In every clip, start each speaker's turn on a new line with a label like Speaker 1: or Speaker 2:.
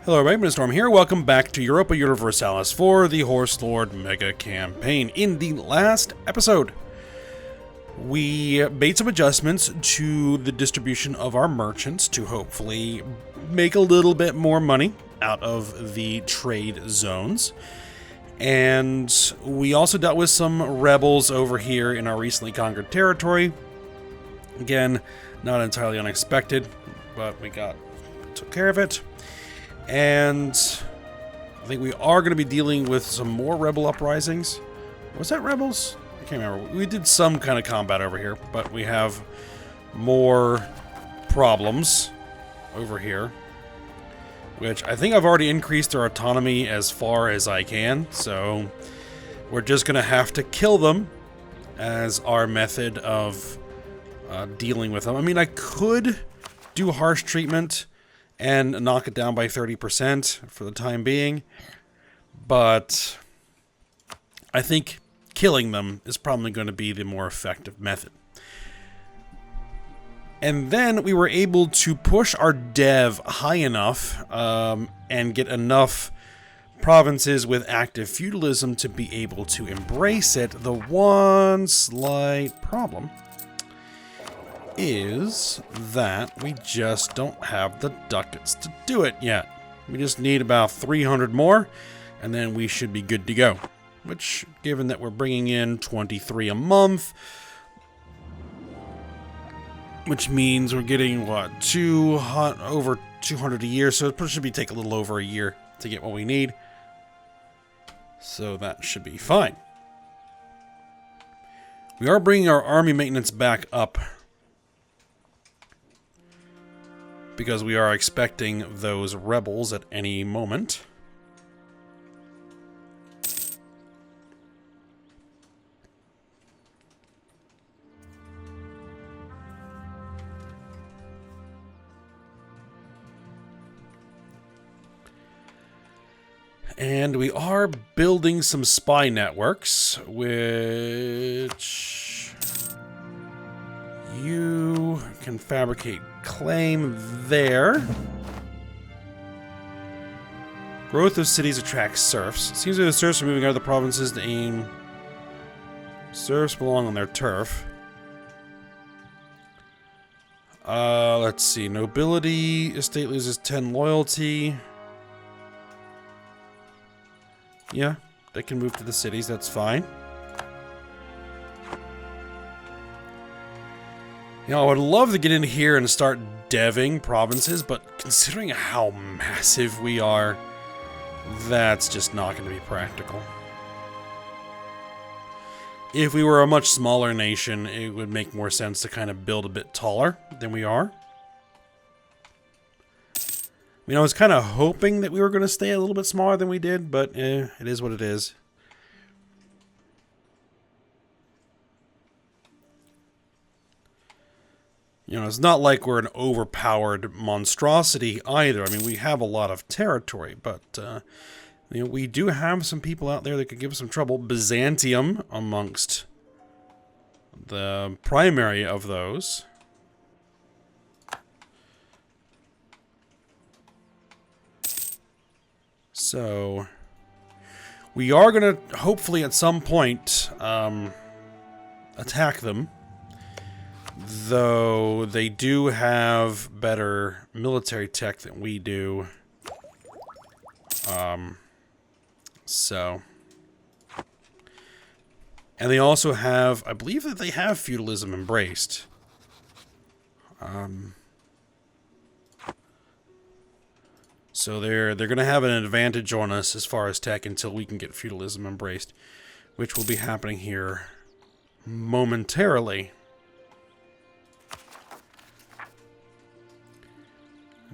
Speaker 1: Hello everybody, Storm here. Welcome back to Europa Universalis for the Horse Lord Mega Campaign. In the last episode, we made some adjustments to the distribution of our merchants to hopefully make a little bit more money out of the trade zones. And we also dealt with some rebels over here in our recently conquered territory. Again, not entirely unexpected, but we took care of it. And I think we are going to be dealing with some more rebel uprisings. Was that rebels? I can't remember. We did some kind of combat over here, but we have more problems over here, which I think I've already increased their autonomy as far as I can, so we're just going to have to kill them as our method of dealing with them. I mean, I could do harsh treatment and knock it down by 30% for the time being, but I think killing them is probably going to be the more effective method. And then we were able to push our dev high enough and get enough provinces with active feudalism to be able to embrace it. The one slight problem is that we just don't have the ducats to do it yet. We just need about 300 more, and then we should be good to go. Which, given that we're bringing in 23 a month, which means we're getting, what, over 200 a year, so it should take a little over a year to get what we need. So that should be fine. We are bringing our army maintenance back up, because we are expecting those rebels at any moment. And we are building some spy networks, which you can fabricate claim there. Growth of cities attracts serfs. It seems that the serfs are moving out of the provinces to aim. Serfs belong on their turf. Let's see. Nobility estate loses 10 loyalty. Yeah, they can move to the cities. That's fine. You know, I would love to get in here and start deving provinces, but considering how massive we are, that's just not going to be practical. If we were a much smaller nation, it would make more sense to kind of build a bit taller than we are. I mean, I was kind of hoping that we were going to stay a little bit smaller than we did, but it is what it is. You know, it's not like we're an overpowered monstrosity either. I mean, we have a lot of territory, but you know, we do have some people out there that could give us some trouble. Byzantium amongst the primary of those. So we are going to hopefully at some point attack them. Though they do have better military tech than we do. So. And they also have, I believe that they have feudalism embraced. So they're going to have an advantage on us as far as tech until we can get feudalism embraced. Which will be happening here momentarily.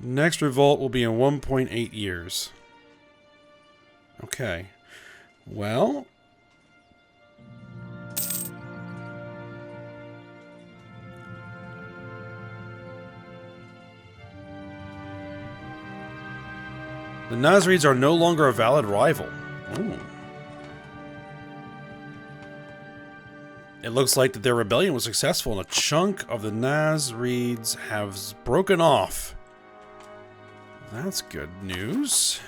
Speaker 1: Next revolt will be in 1.8 years. Okay. Well. The Nazarenes are no longer a valid rival. Ooh. It looks like that their rebellion was successful and a chunk of the Nazarenes has broken off That's good news.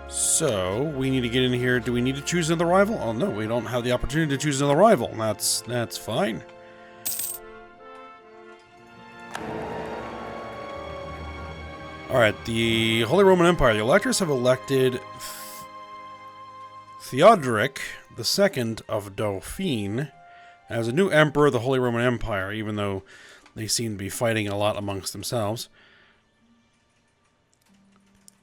Speaker 1: So, we need to get in here. Do we need to choose another rival? Oh no, we don't have the opportunity to choose another rival. That's fine. Alright, the Holy Roman Empire. The electors have elected Theodoric II of Dauphine as a new emperor of the Holy Roman Empire, even though they seem to be fighting a lot amongst themselves.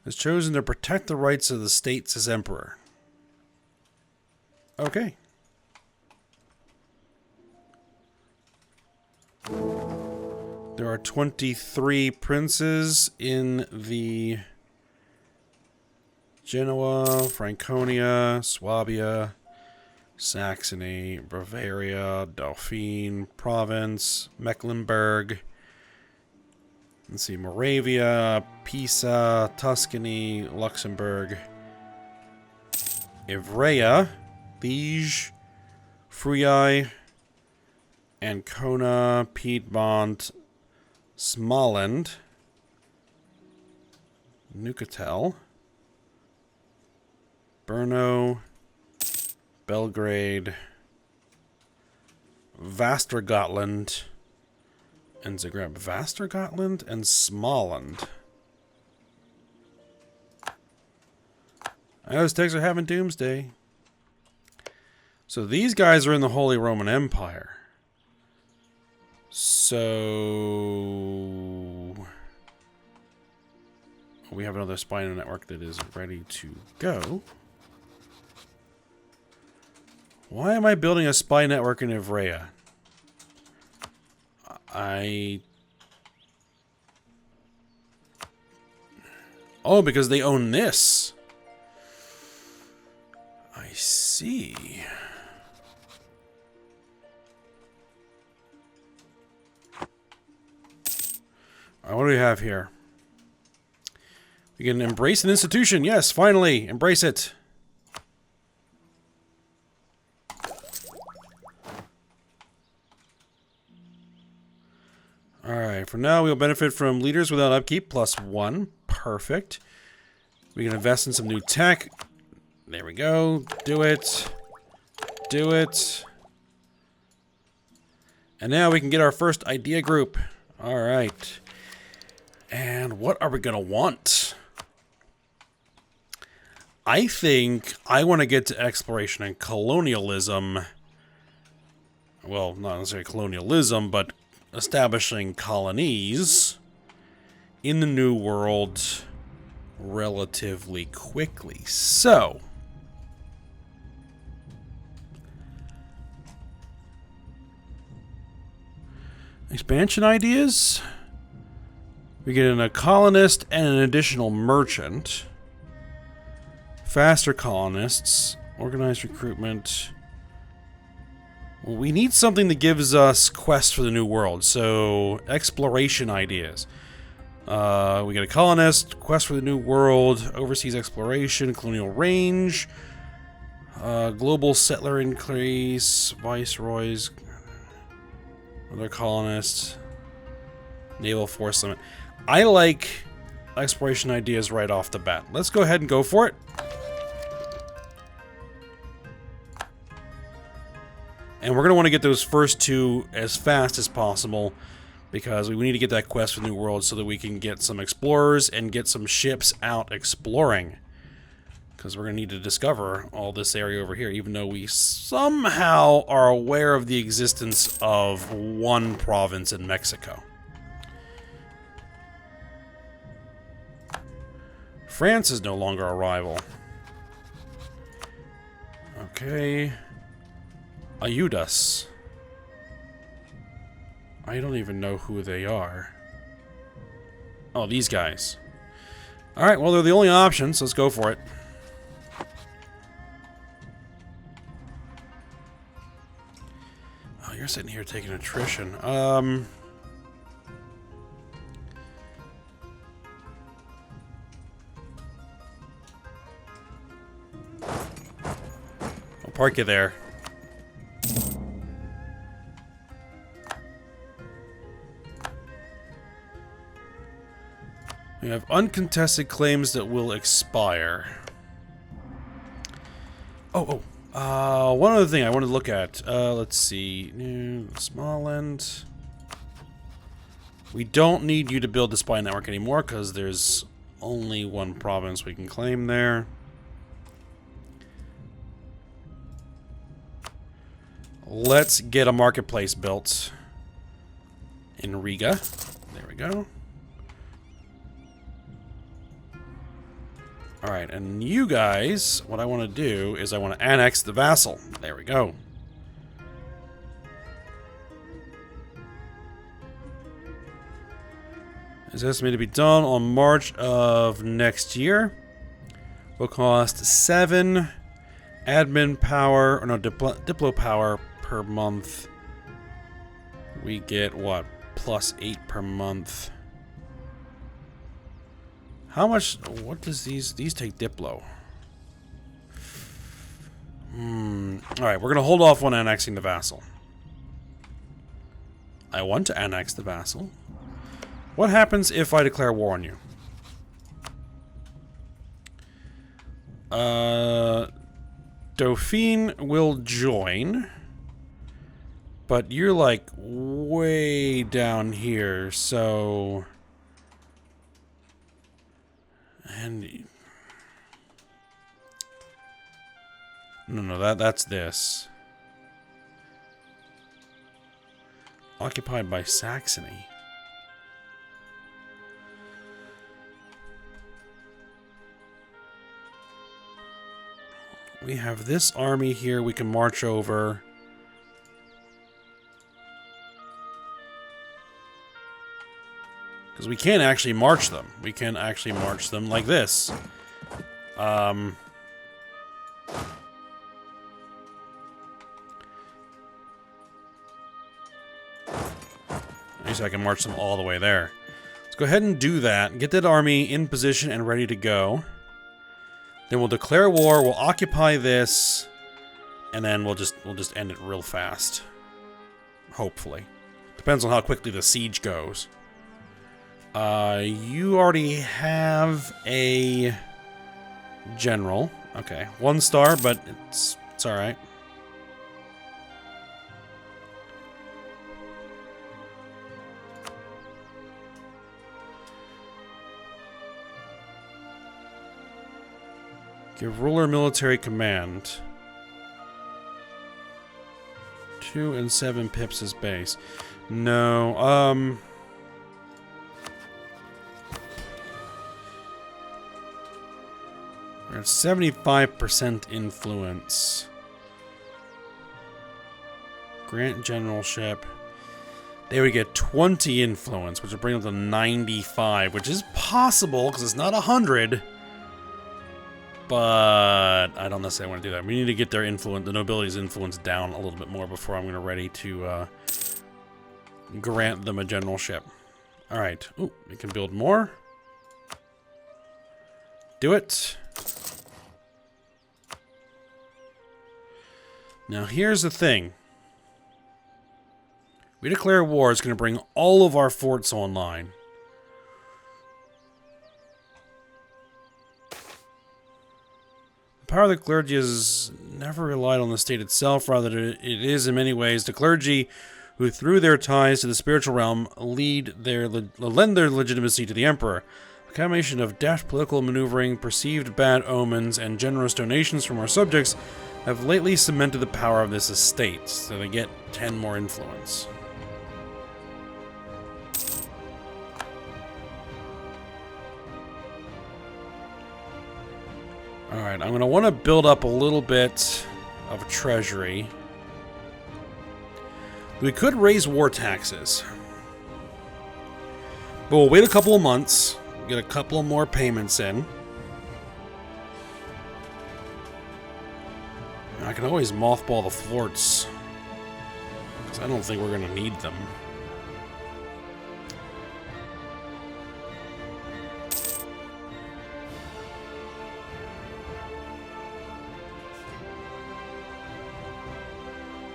Speaker 1: Has chosen to protect the rights of the states as emperor. Okay. There are 23 princes in the Genoa, Franconia, Swabia, Saxony, Bavaria, Dauphine, Province, Mecklenburg. Let's see, Moravia, Pisa, Tuscany, Luxembourg, Ivrea, Liege, Friuli, Ancona, Piedmont, Smolensk, Neuchatel, Brno, Belgrade, Västergötland, and Zagreb. Västergötland and Smolensk. Aztecs are having doomsday. So these guys are in the Holy Roman Empire. So we have another spy network that is ready to go. Why am I building a spy network in Ivrea? Oh, because they own this. I see. Alright, what do we have here? We can embrace an institution. Yes, finally. Embrace it. Alright, for now we'll benefit from leaders without upkeep, +1. Perfect. We can invest in some new tech. There we go. Do it. Do it. And now we can get our first idea group. Alright. And what are we going to want? I think I want to get to exploration and colonialism. Well, not necessarily colonialism, but establishing colonies in the New World relatively quickly. So, expansion ideas. We get in a colonist and an additional merchant. Faster colonists. Organized recruitment. Well, we need something that gives us quests for the New World. So, exploration ideas. We get a colonist, quest for the New World, overseas exploration, colonial range, global settler increase, viceroys, other colonists, naval force limit. I like exploration ideas right off the bat. Let's go ahead and go for it. And we're going to want to get those first two as fast as possible, because we need to get that quest for the New World so that we can get some explorers and get some ships out exploring. Because we're going to need to discover all this area over here, even though we somehow are aware of the existence of one province in Mexico. France is no longer a rival. Okay. Ayudas. I don't even know who they are. Oh, these guys. Alright, well, they're the only options. Let's go for it. Oh, you're sitting here taking attrition. I'll park you there. We have uncontested claims that will expire. One other thing I wanted to look at. Let's see. Smallland. We don't need you to build the spy network anymore because there's only one province we can claim there. Let's get a marketplace built in Riga. There we go. Alright, and you guys, what I want to do is I want to annex the vassal. There we go. It's estimated to be done on March of next year. Will cost 7 admin power, or no, diplo power per month. We get, what, +8 per month. How much? What does these take Diplo? Alright, we're gonna hold off on annexing the vassal. I want to annex the vassal. What happens if I declare war on you? Dauphine will join. But you're like way down here, so... And no, that's this. Occupied by Saxony. We have this army here we can march over. Because we can actually march them. We can actually march them like this. At least I can march them all the way there. Let's go ahead and do that. Get that army in position and ready to go. Then we'll declare war. We'll occupy this, and then we'll just end it real fast. Hopefully, depends on how quickly the siege goes. You already have a general. Okay, 1 star, but it's all right. Give ruler military command. 2 and 7 pips as base. No, There's 75% influence. Grant generalship. They would get 20 influence, which would bring them to 95, which is possible because it's not 100. But I don't necessarily want to do that. We need to get their influence, the nobility's influence, down a little bit more before I'm ready to grant them a generalship. All right. Ooh, we can build more. Do it. Now here's the thing. We declare war is going to bring all of our forts online. The power of the clergy has never relied on the state itself, rather it is in many ways the clergy who, through their ties to the spiritual realm, lend their legitimacy to the emperor. A combination of deft political maneuvering, perceived bad omens, and generous donations from our subjects have lately cemented the power of this estate, so they get 10 more influence. Alright, I'm going to want to build up a little bit of a treasury. We could raise war taxes. But we'll wait a couple of months, get a couple of more payments in. I can always mothball the forts, because I don't think we're going to need them.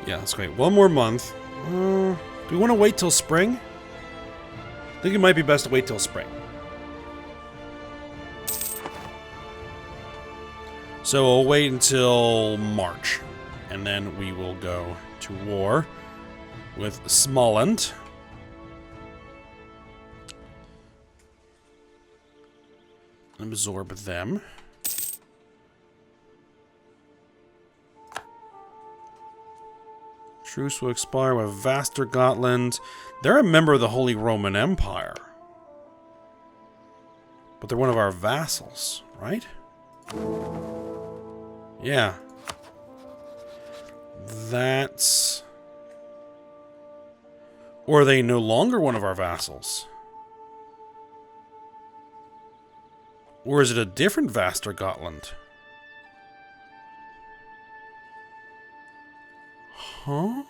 Speaker 1: Yeah, that's great. 1 more month. Do we want to wait till spring? I think it might be best to wait till spring. So we'll wait until March, and then we will go to war with Smolensk. Absorb them. Truce will expire with Västergötland. They're a member of the Holy Roman Empire. But they're one of our vassals, right? Yeah. That's... Or are they no longer one of our vassals? Or is it a different Västergötland? Huh?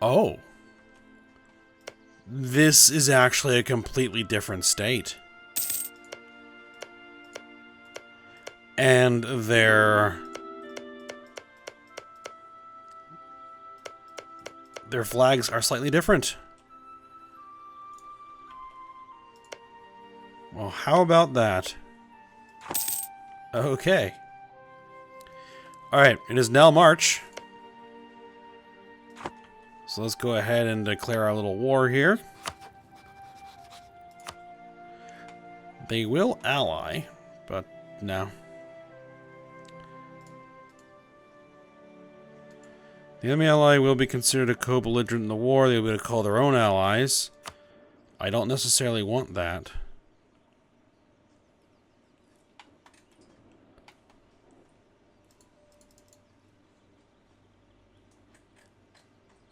Speaker 1: Oh. This is actually a completely different state. And their flags are slightly different. Well, how about that? Okay. Alright, it is now March. So let's go ahead and declare our little war here. They will ally, but no. The enemy ally will be considered a co-belligerent in the war. They'll be able to call their own allies. I don't necessarily want that.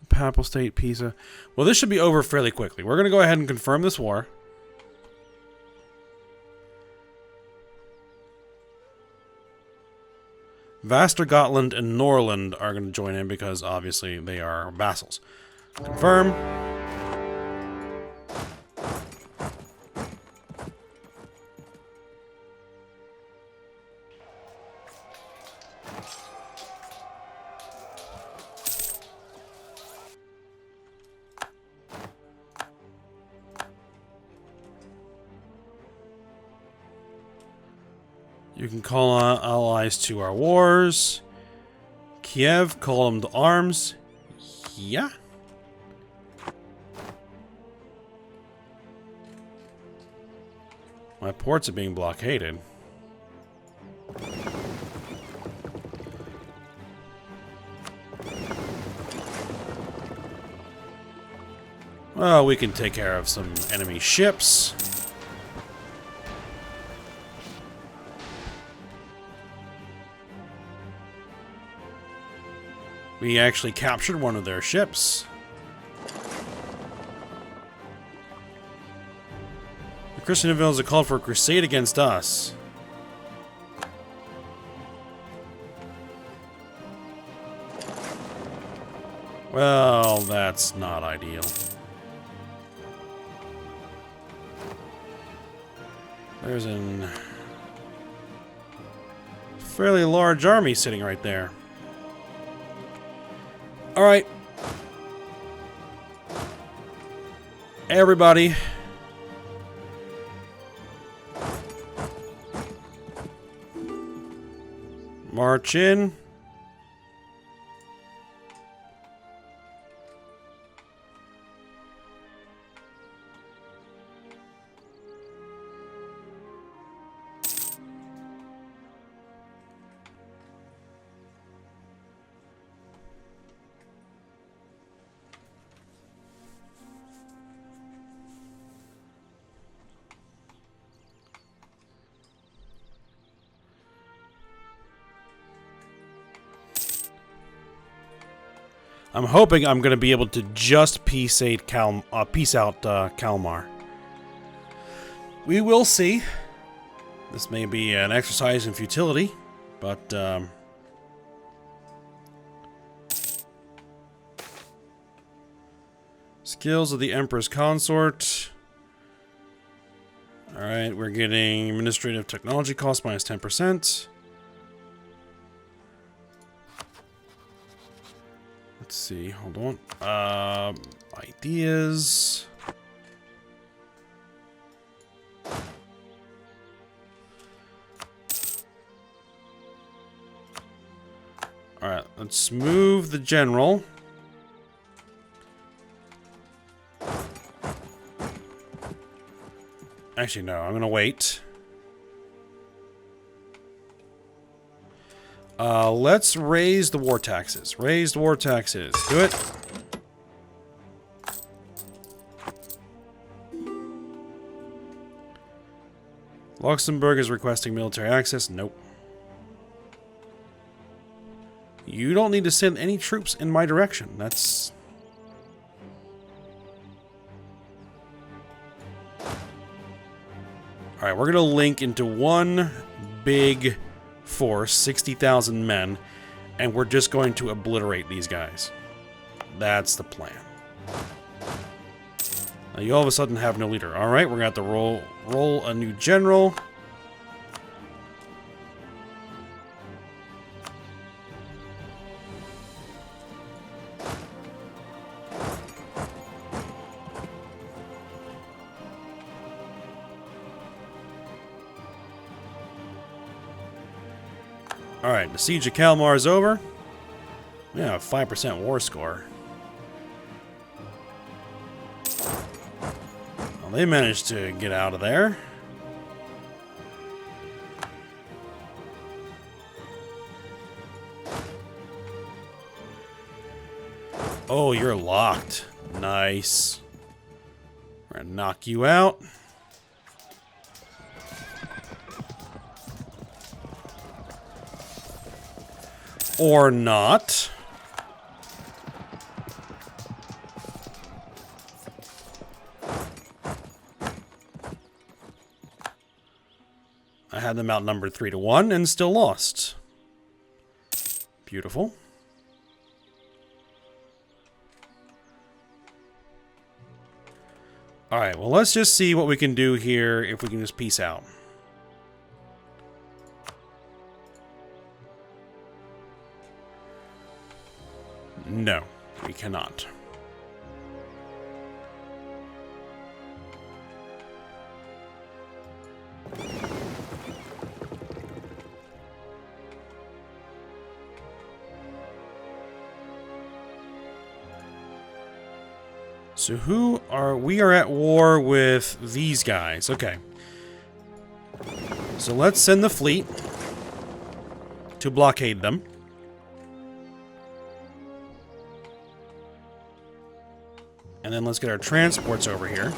Speaker 1: Papal State, Pisa. Well, this should be over fairly quickly. We're going to go ahead and confirm this war. Västergötland and Norrland are going to join in because obviously they are vassals. Confirm. You can call on allies to our wars. Kiev, call them to arms. Yeah. My ports are being blockaded. Well, we can take care of some enemy ships. We actually captured one of their ships. The Christian infidels have called for a crusade against us. Well, that's not ideal. There's a fairly large army sitting right there. All right. Everybody. March in. I'm hoping I'm going to be able to just peace out Kalmar. We will see. This may be an exercise in futility, but skills of the Emperor's Consort. Alright, Alright, we're getting administrative technology cost minus 10%. Let's see, hold on. Ideas. Alright, let's move the general. Actually, no, I'm gonna wait. Let's raise the war taxes. Raise the war taxes. Do it. Luxembourg is requesting military access. Nope. You don't need to send any troops in my direction. That's... Alright, we're going to link into one big force, 60,000 men, and we're just going to obliterate these guys. That's the plan. Now, you all of a sudden have no leader. Alright, we're going to have to roll a new general. Alright, the Siege of Kalmar is over. We have a 5% war score. Well, they managed to get out of there. Oh, you're locked. Nice. We're gonna knock you out. Or not. I had them outnumbered 3-1 and still lost. Beautiful. Alright, well, let's just see what we can do here if we can just peace out. No, we cannot. So who are... We are at war with these guys. Okay. So let's send the fleet to blockade them. And then let's get our transports over here.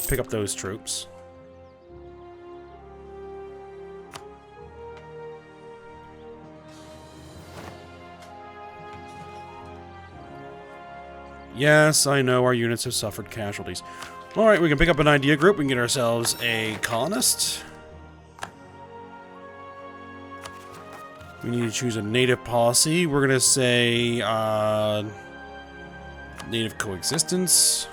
Speaker 1: Pick up those troops. Yes, I know our units have suffered casualties. Alright, we can pick up an idea group. We can get ourselves a colonist. We need to choose a native policy. We're going to say... native coexistence.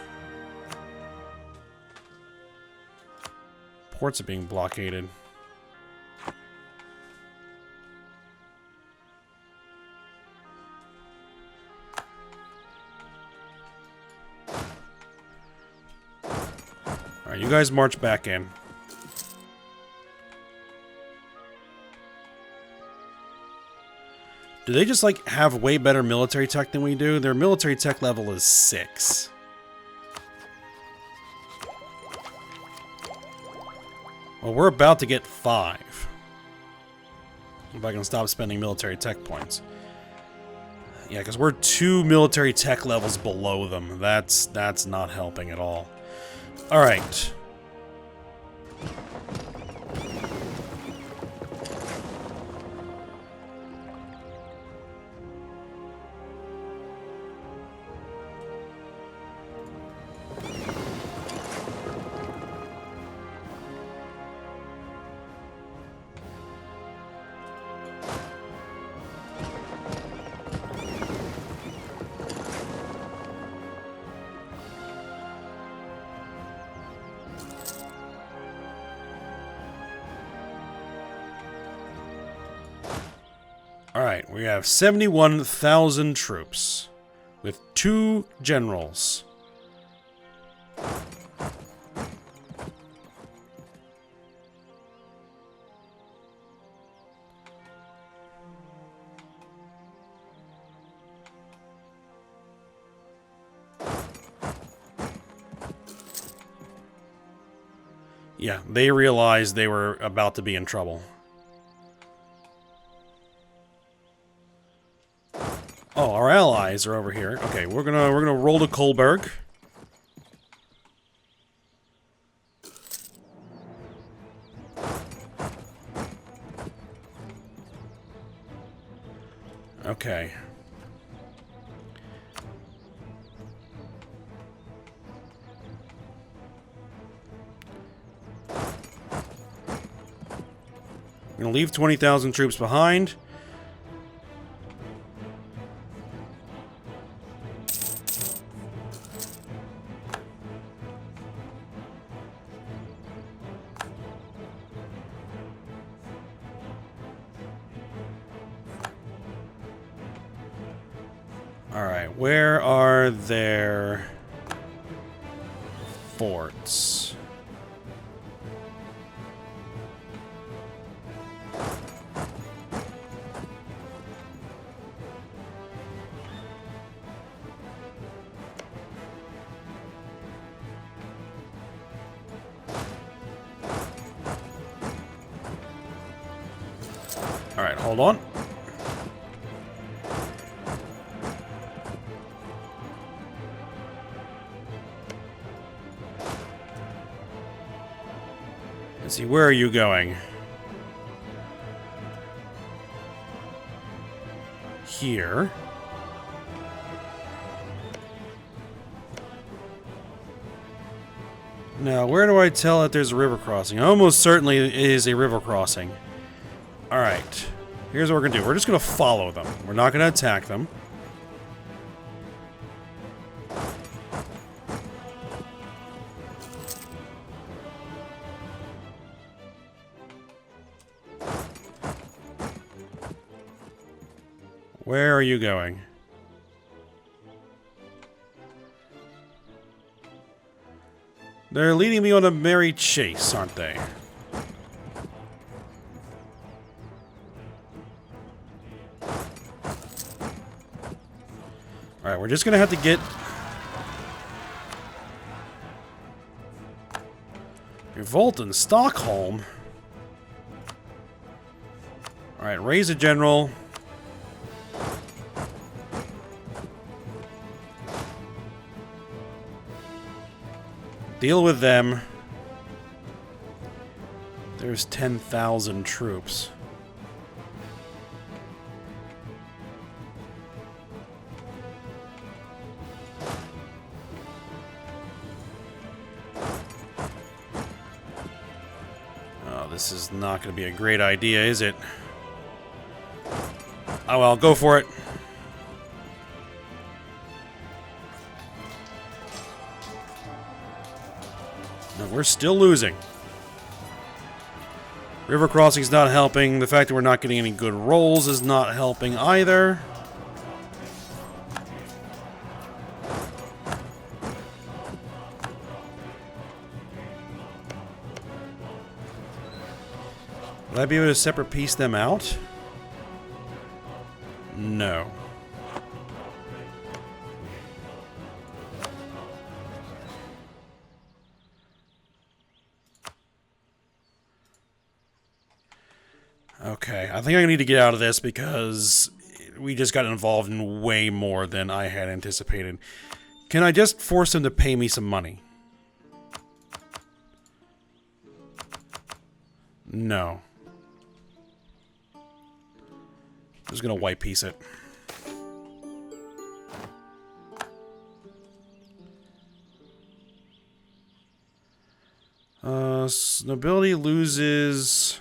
Speaker 1: Ports are being blockaded. Alright, you guys march back in. Do they just, like, have way better military tech than we do? Their military tech level is 6. Well, we're about to get 5. If I can stop spending military tech points. Yeah, because we're 2 military tech levels below them. That's not helping at all. Alright. Alright, we have 71,000 troops with 2 generals. Yeah, they realized they were about to be in trouble. Oh, our allies are over here. Okay, we're gonna roll to Kolberg. Okay. I'm gonna leave 20,000 troops behind. Alright, where are their forts? Alright, hold on. Let's see, where are you going? Here. Now, where do I tell that there's a river crossing? Almost certainly it is a river crossing. Alright. Here's what we're gonna do. We're just gonna follow them. We're not gonna attack them. Where are you going? They're leading me on a merry chase, aren't they? Alright, we're just gonna have to get... Revolt in Stockholm? Alright, raise a general. Deal with them. There's 10,000 troops. Oh, this is not going to be a great idea, is it? Oh well, go for it. No, we're still losing. River crossing's not helping. The fact that we're not getting any good rolls is not helping either. Will I be able to separate piece them out? No. Okay, I think I need to get out of this because we just got involved in way more than I had anticipated. Can I just force them to pay me some money? No. I'm just gonna white piece it. Nobility loses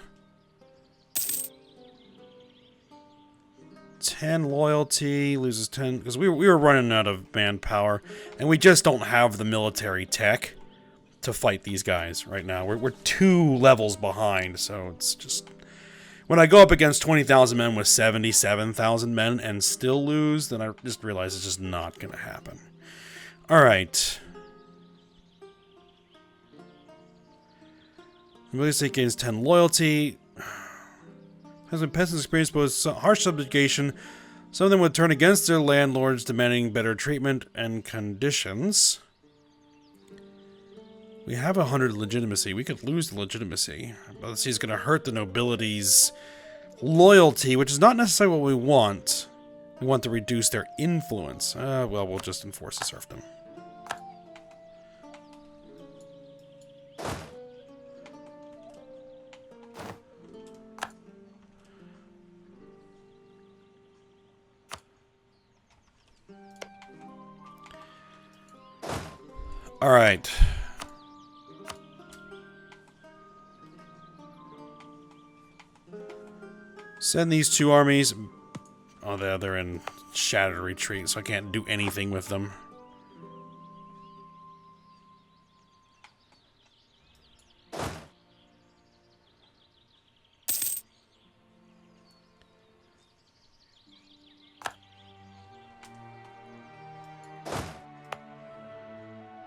Speaker 1: 10 loyalty, loses 10 because we were running out of manpower, and we just don't have the military tech to fight these guys right now. We're 2 levels behind, so it's just when I go up against 20,000 men with 77,000 men and still lose, then I just realize it's just not going to happen. Alright. Ability state gains 10 loyalty. Has been peasants experienced both harsh subjugation. Some of them would turn against their landlords, demanding better treatment and conditions. We have 100 legitimacy. We could lose the legitimacy. But this is going to hurt the nobility's loyalty, which is not necessarily what we want. We want to reduce their influence. Well, we'll just enforce the serfdom. All right. Send these two armies. Oh, they're in shattered retreat, so I can't do anything with them.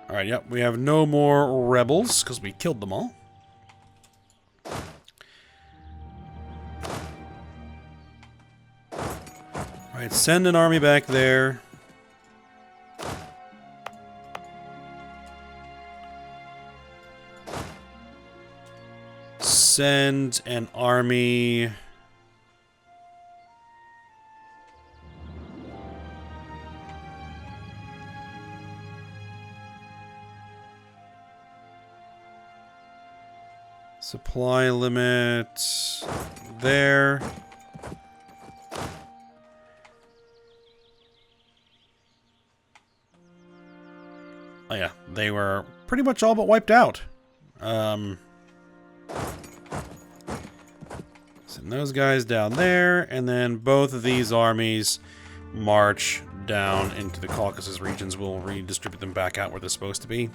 Speaker 1: Alright, yep, we have no more rebels, because we killed them all. Alright, send an army back there. Send an army... Supply limit there. Oh yeah, they were pretty much all but wiped out. Send those guys down there, and then both of these armies march down into the Caucasus regions. We'll redistribute them back out where they're supposed to be.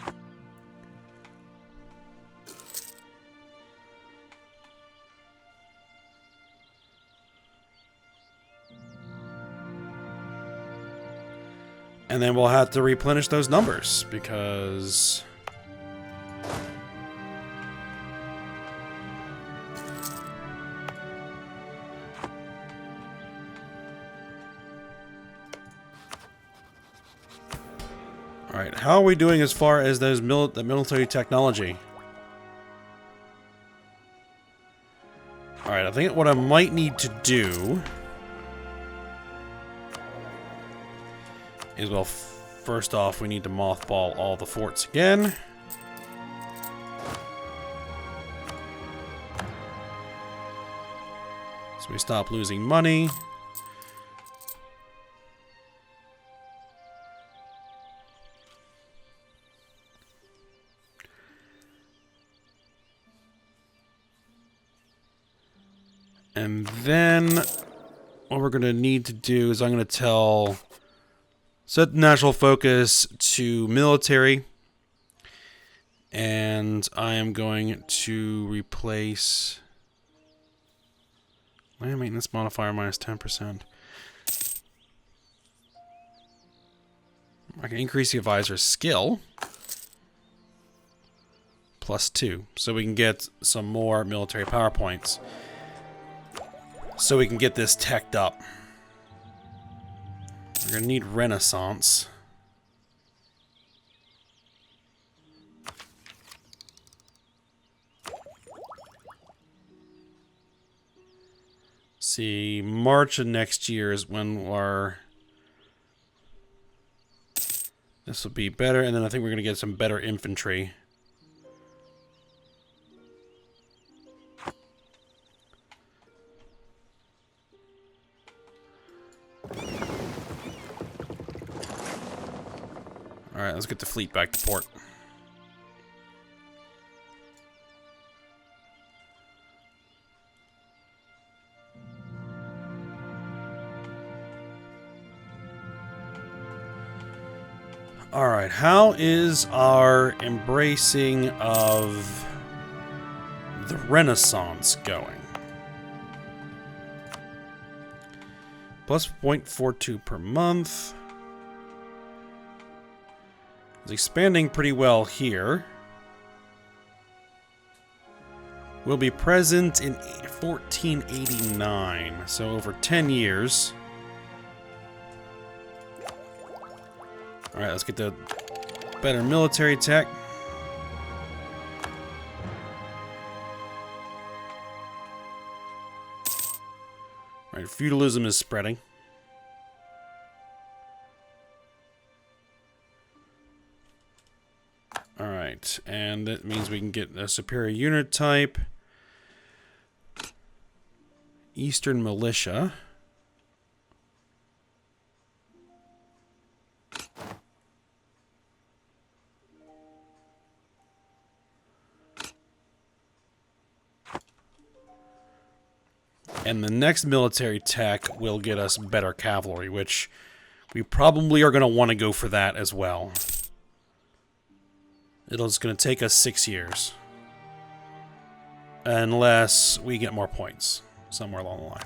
Speaker 1: And then we'll have to replenish those numbers, because... Alright, how are we doing as far as those the military technology? Alright, I think what I might need to do... is, well, first off, we need to mothball all the forts again. So we stop losing money. And then what we're going to need to do is I'm going to tell... Set national focus to military, and I am going to replace land maintenance modifier minus 10%. I can increase the advisor's skill +2, so we can get some more military power points, so we can get this teched up. We're going to need Renaissance. See, March of next year is when our... This will be better, and then I think we're going to get some better infantry. Alright, let's get the fleet back to port. Alright, how is our embracing of the Renaissance going? Plus 0.42 per month. It's expanding pretty well here. Will be present in 1489, so over 10 years. Alright, let's get the better military tech. Alright, feudalism is spreading. Alright, and that means we can get a superior unit type. Eastern militia. And the next military tech will get us better cavalry, which we probably are going to want to go for that as well. It's going to take us 6 years. Unless we get more points somewhere along the line.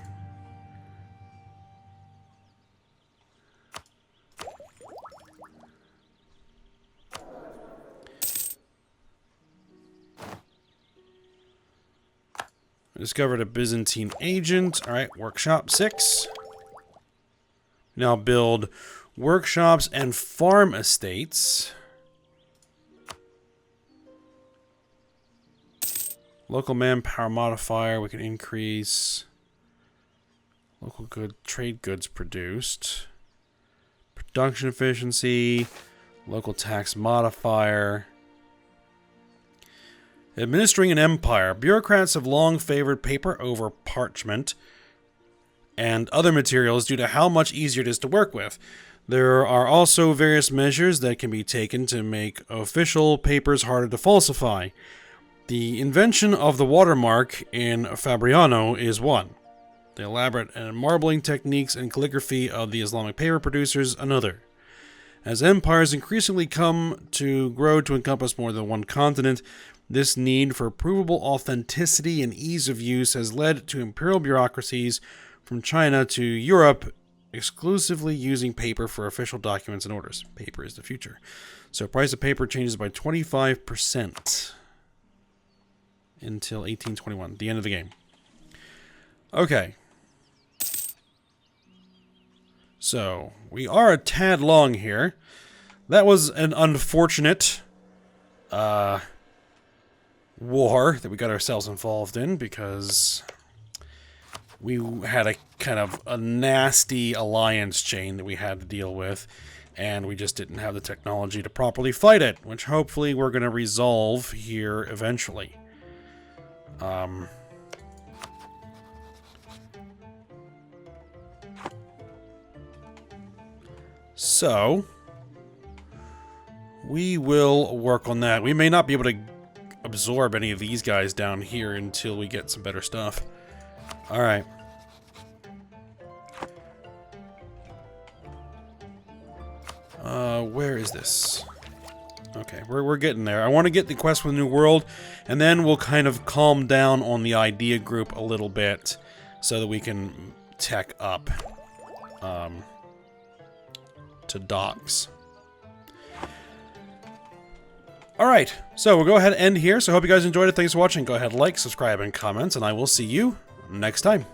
Speaker 1: I discovered a Byzantine agent. Alright, workshop 6. Now build workshops and farm estates. Local manpower modifier, we can increase. Local trade goods produced. Production efficiency. Local tax modifier. Administering an empire. Bureaucrats have long favored paper over parchment and other materials due to how much easier it is to work with. There are also various measures that can be taken to make official papers harder to falsify. The invention of the watermark in Fabriano is one. The elaborate marbling techniques and calligraphy of the Islamic paper producers another. As empires increasingly come to grow to encompass more than one continent, this need for provable authenticity and ease of use has led to imperial bureaucracies from China to Europe exclusively using paper for official documents and orders. Paper is the future. So price of paper changes by 25%. Until 1821, the end of the game. Okay. So, we are a tad long here. That was an unfortunate war that we got ourselves involved in because we had a kind of a nasty alliance chain that we had to deal with, and we just didn't have the technology to properly fight it, which hopefully we're going to resolve here eventually. So, we will work on that. We may not be able to absorb any of these guys down here until we get some better stuff. Alright. Where is this? Okay, we're getting there. I want to get the quest for the New World, and then we'll kind of calm down on the idea group a little bit so that we can tech up to docks. Alright, so we'll go ahead and end here. So I hope you guys enjoyed it. Thanks for watching. Go ahead, like, subscribe, and comment, and I will see you next time.